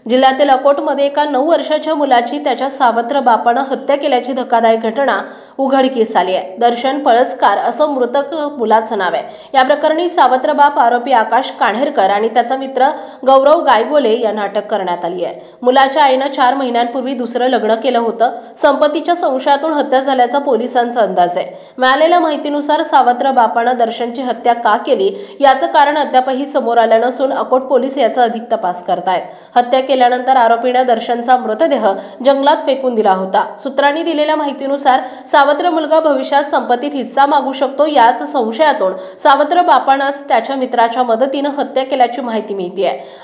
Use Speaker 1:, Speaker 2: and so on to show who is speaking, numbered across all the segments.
Speaker 1: जिल्ह्यातील अकोटमध्ये एका 9 वर्षाच्या मुलाची त्याच्या सावत्र बापानं हत्या केल्याची धक्कादायक घटना उघडकीस आली आहे। दर्शन पळसकर असं मृतक मुलाचं नाव आहे। या प्रकरणी सावत्र बाप आरोपी आकाश कान्हेरकर आणि त्याचा मित्र गौरव गायगोले यांना अटक करण्यात आली आहे। मुलाच्या आईनं 4 महिन्यांपूर्वी दुसरं लग्न केलं होतं। संपत्तीच्या संशयातून हत्या झाल्याचा पोलिसांचा अंदाज आहे। मिळालेल्या माहितीनुसार सावत्र बापानं दर्शनची हत्या का केली याचं कारण अद्यापही समोर आलं नसून अकोट पोलीस याचा अधिक तपास करतायत। हत्या केल्यानंतर आरोपीने दर्शनचा मृतदेह जंगलात फेकून दिला होता। सूत्रांनी दिलेल्या माहितीनुसार सावत्र मुलगा भविष्यात संपत्तीत हिस्सा मागू शकतो, याच संशयातून सावत्र बापानंच त्याच्या मित्राच्या मदतीने हत्या केल्याची माहिती मिळते।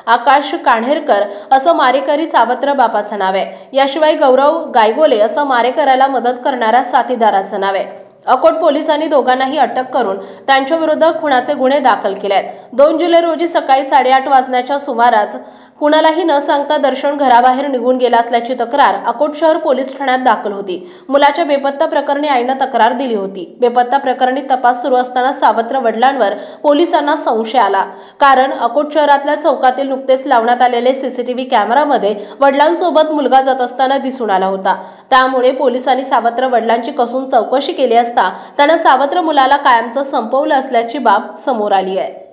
Speaker 1: आकाश कान्हेरकर असं मारेकरी सावत्र बापाचं नाव आहे। याशिवाय गौरव गायगोले असं मारेकऱ्याला मदत करणाऱ्या साथीदाराचं नाव आहे। अकोट पोलिसांनी दोघांनाही अटक करून त्यांच्या विरुद्ध खुनाचे गुन्हे दाखल केले आहेत। 2 जुलै रोजी सकाळी 8:30 वाजण्याच्या सुमारास कुणालाही न सांगता दर्शन घराबाहेर निघून गेला असल्याची तक्रार अकोट शहर पोलीस ठाण्यात दाखल होती। मुलाच्या बेपत्ता प्रकरणी आईनं तक्रार दिली होती। बेपत्ता प्रकरणी तपास सुरू असताना सावत्र वडिलांवर पोलिसांना संशय आला, कारण अकोट शहरातल्या चौकातील नुकतेच लावण्यात आलेले सीसीटीव्ही कॅमेरामध्ये वडिलांसोबत मुलगा जात असताना दिसून आला होता। त्यामुळे पोलिसांनी सावत्र वडिलांची कसून चौकशी केली असता त्यानं सावत्र मुलाला कायमचं संपवलं असल्याची बाब समोर आली आहे।